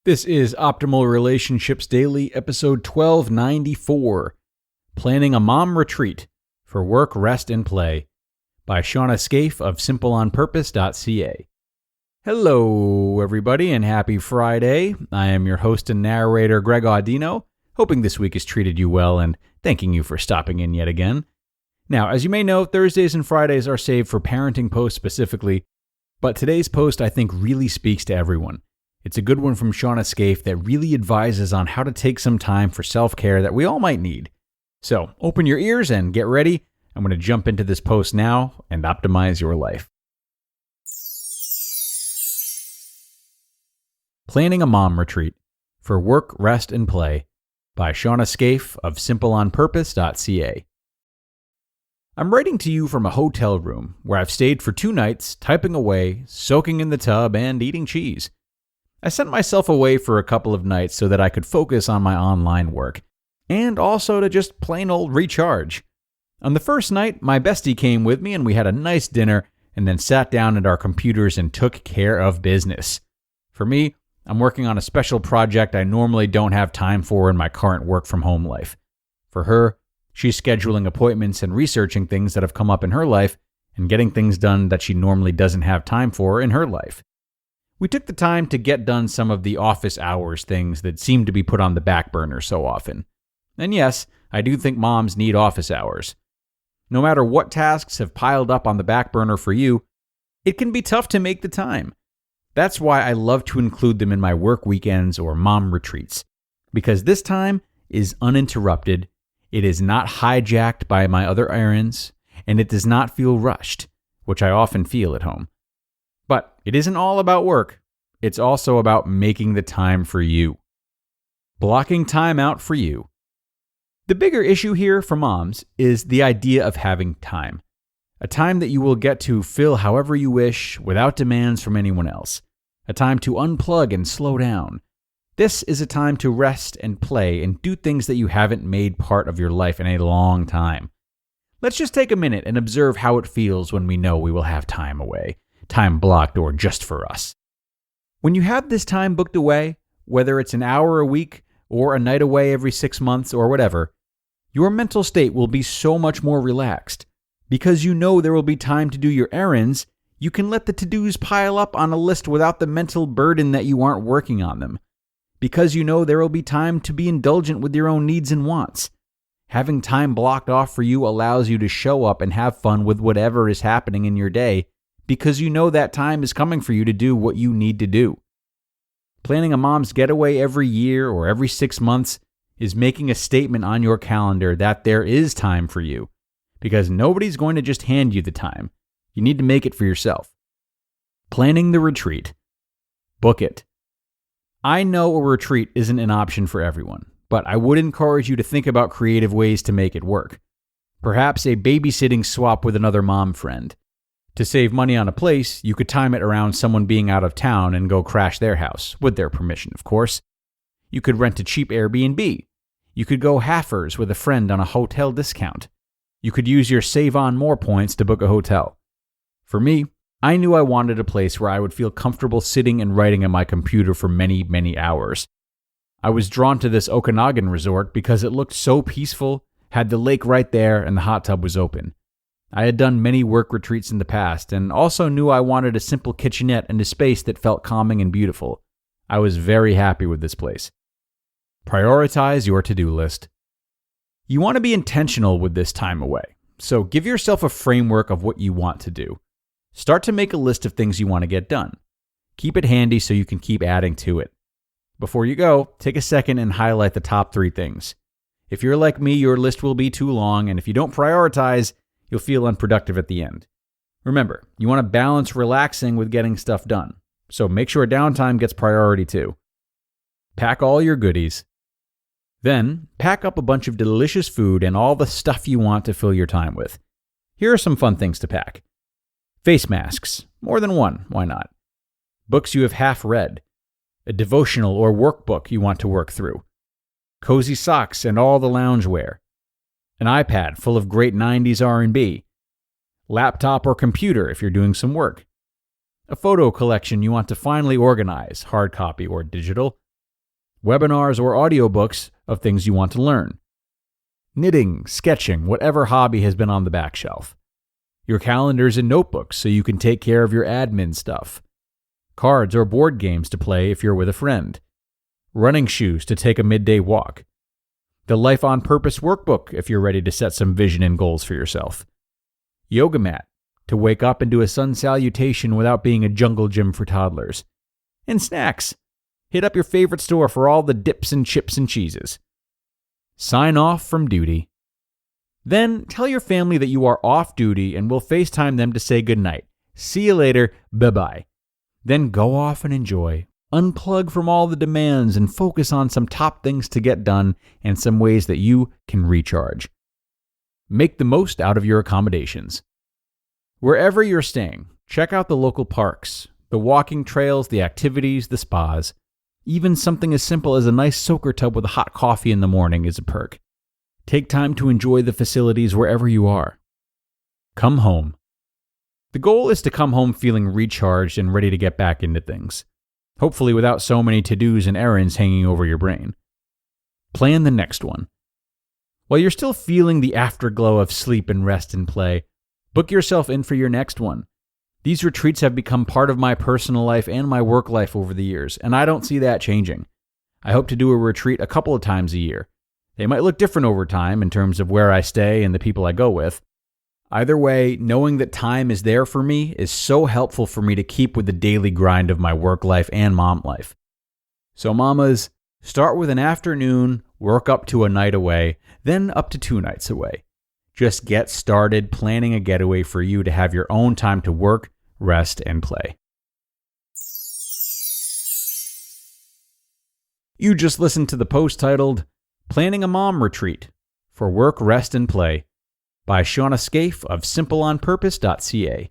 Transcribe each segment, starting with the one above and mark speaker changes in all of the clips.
Speaker 1: This is Optimal Relationships Daily, episode 1294, Planning a Mom Retreat for Work, Rest, and Play by Shawna Scafe of simpleonpurpose.ca. Hello, everybody, and happy Friday. I am your host and narrator, Greg Audino, hoping this week has treated you well and thanking you for stopping in yet again. Now, as you may know, Thursdays and Fridays are saved for parenting posts specifically, but today's post I think really speaks to everyone. It's a good one from Shawna Scafe that really advises on how to take some time for self-care that we all might need. So, open your ears and get ready. I'm going to jump into this post now and optimize your life. Planning a Mom Retreat for Work, Rest, and Play by Shawna Scafe of simpleonpurpose.ca. I'm writing to you from a hotel room where I've stayed for 2 nights, typing away, soaking in the tub, and eating cheese. I sent myself away for a couple of nights so that I could focus on my online work, and also to just plain old recharge. On the first night, my bestie came with me and we had a nice dinner and then sat down at our computers and took care of business. For me, I'm working on a special project I normally don't have time for in my current work-from-home life. For her, she's scheduling appointments and researching things that have come up in her life and getting things done that she normally doesn't have time for in her life. We took the time to get done some of the office hours things that seem to be put on the back burner so often. And yes, I do think moms need office hours. No matter what tasks have piled up on the back burner for you, it can be tough to make the time. That's why I love to include them in my work weekends or mom retreats, because this time is uninterrupted, it is not hijacked by my other errands, and it does not feel rushed, which I often feel at home. But it isn't all about work. It's also about making the time for you. Blocking time out for you. The bigger issue here for moms is the idea of having time. A time that you will get to fill however you wish without demands from anyone else. A time to unplug and slow down. This is a time to rest and play and do things that you haven't made part of your life in a long time. Let's just take a minute and observe how it feels when we know we will have time away. Time blocked or just for us. When you have this time booked away, whether it's an hour a week or a night away every 6 months or whatever, your mental state will be so much more relaxed. Because you know there will be time to do your errands, you can let the to-dos pile up on a list without the mental burden that you aren't working on them. Because you know there will be time to be indulgent with your own needs and wants. Having time blocked off for you allows you to show up and have fun with whatever is happening in your day, because you know that time is coming for you to do what you need to do. Planning a mom's getaway every year or every 6 months is making a statement on your calendar that there is time for you, because nobody's going to just hand you the time. You need to make it for yourself. Planning the retreat. Book it. I know a retreat isn't an option for everyone, but I would encourage you to think about creative ways to make it work. Perhaps a babysitting swap with another mom friend. To save money on a place, you could time it around someone being out of town and go crash their house, with their permission, of course. You could rent a cheap Airbnb. You could go halfers with a friend on a hotel discount. You could use your Save On More points to book a hotel. For me, I knew I wanted a place where I would feel comfortable sitting and writing on my computer for many, many hours. I was drawn to this Okanagan resort because it looked so peaceful, had the lake right there, and the hot tub was open. I had done many work retreats in the past and also knew I wanted a simple kitchenette and a space that felt calming and beautiful. I was very happy with this place. Prioritize your to-do list. You want to be intentional with this time away, so give yourself a framework of what you want to do. Start to make a list of things you want to get done. Keep it handy so you can keep adding to it. Before you go, take a second and highlight the top 3 things. If you're like me, your list will be too long, and if you don't prioritize, you'll feel unproductive at the end. Remember, you want to balance relaxing with getting stuff done, so make sure downtime gets priority too. Pack all your goodies. Then, pack up a bunch of delicious food and all the stuff you want to fill your time with. Here are some fun things to pack. Face masks. More than one, why not? Books you have half read. A devotional or workbook you want to work through. Cozy socks and all the loungewear. An iPad full of great 90s R&B. Laptop or computer if you're doing some work. A photo collection you want to finally organize, hard copy or digital. webinars, or audiobooks of things you want to learn. Knitting, sketching, whatever hobby has been on the back shelf. Your calendars and notebooks so you can take care of your admin stuff. Cards or board games to play if you're with a friend. Running shoes to take a midday walk. The Life on Purpose workbook if you're ready to set some vision and goals for yourself. Yoga mat to wake up and do a sun salutation without being a jungle gym for toddlers. And snacks. Hit up your favorite store for all the dips and chips and cheeses. Sign off from duty. Then tell your family that you are off duty and will FaceTime them to say goodnight. See you later. Bye-bye. Then go off and enjoy. Unplug from all the demands and focus on some top things to get done and some ways that you can recharge. Make the most out of your accommodations. Wherever you're staying, check out the local parks, the walking trails, the activities, the spas. Even something as simple as a nice soaker tub with a hot coffee in the morning is a perk. Take time to enjoy the facilities wherever you are. Come home. The goal is to come home feeling recharged and ready to get back into things. Hopefully without so many to-dos and errands hanging over your brain. Plan the next one. While you're still feeling the afterglow of sleep and rest and play, book yourself in for your next one. These retreats have become part of my personal life and my work life over the years, and I don't see that changing. I hope to do a retreat a couple of times a year. They might look different over time in terms of where I stay and the people I go with. Either way, knowing that time is there for me is so helpful for me to keep with the daily grind of my work life and mom life. So mamas, start with an afternoon, work up to a night away, then up to 2 nights away. Just get started planning a getaway for you to have your own time to work, rest, and play. You just listened to the post titled, Planning a Mom Retreat for Work, Rest, and Play by Shawna Scafe of simpleonpurpose.ca.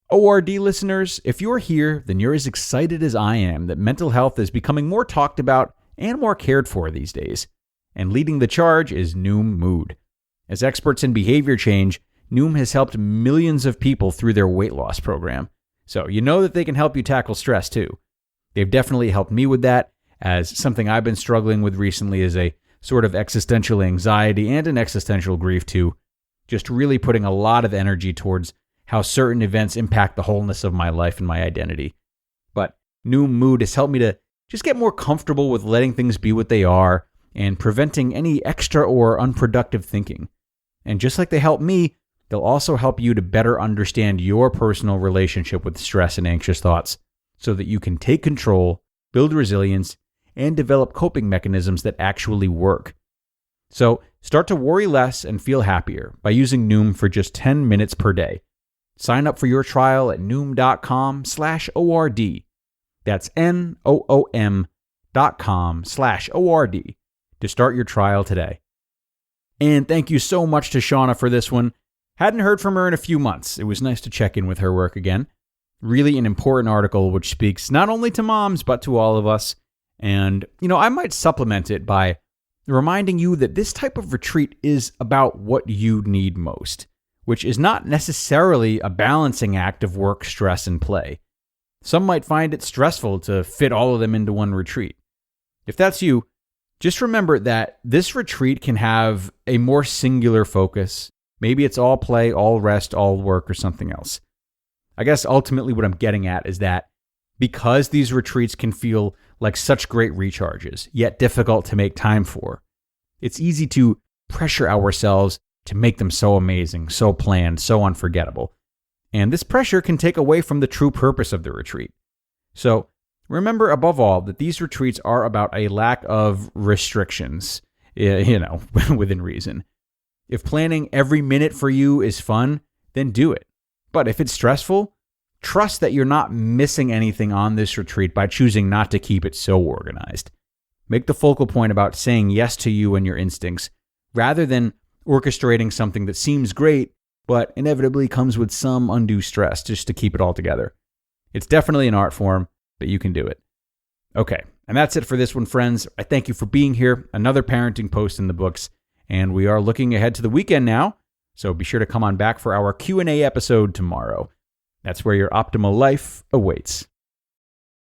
Speaker 1: ORD listeners, if you're here, then you're as excited as I am that mental health is becoming more talked about and more cared for these days. And leading the charge is Noom Mood. As experts in behavior change, Noom has helped millions of people through their weight loss program. So you know that they can help you tackle stress too. They've definitely helped me with that, as something I've been struggling with recently is a sort of existential anxiety and an existential grief too. Just really putting a lot of energy towards how certain events impact the wholeness of my life and my identity. But Noom Mood has helped me to just get more comfortable with letting things be what they are and preventing any extra or unproductive thinking. And just like they help me, they'll also help you to better understand your personal relationship with stress and anxious thoughts so that you can take control, build resilience, and develop coping mechanisms that actually work. So start to worry less and feel happier by using Noom for just 10 minutes per day. Sign up for your trial at noom.com/ORD. That's NOOM.com/ORD to start your trial today. And thank you so much to Shawna for this one. Hadn't heard from her in a few months. It was nice to check in with her work again. Really an important article which speaks not only to moms, but to all of us. And, I might supplement it by reminding you that this type of retreat is about what you need most, which is not necessarily a balancing act of work, stress, and play. Some might find it stressful to fit all of them into one retreat. If that's you, just remember that this retreat can have a more singular focus. Maybe it's all play, all rest, all work, or something else. I guess ultimately what I'm getting at is that because these retreats can feel like such great recharges, yet difficult to make time for, it's easy to pressure ourselves to make them so amazing, so planned, so unforgettable. And this pressure can take away from the true purpose of the retreat. So remember above all that these retreats are about a lack of restrictions, within reason. If planning every minute for you is fun, then do it. But if it's stressful, trust that you're not missing anything on this retreat by choosing not to keep it so organized. Make the focal point about saying yes to you and your instincts, rather than orchestrating something that seems great, but inevitably comes with some undue stress just to keep it all together. It's definitely an art form, but you can do it. Okay, and that's it for this one, friends. I thank you for being here. Another parenting post in the books, and we are looking ahead to the weekend now, so be sure to come on back for our Q&A episode tomorrow. That's where your optimal life awaits.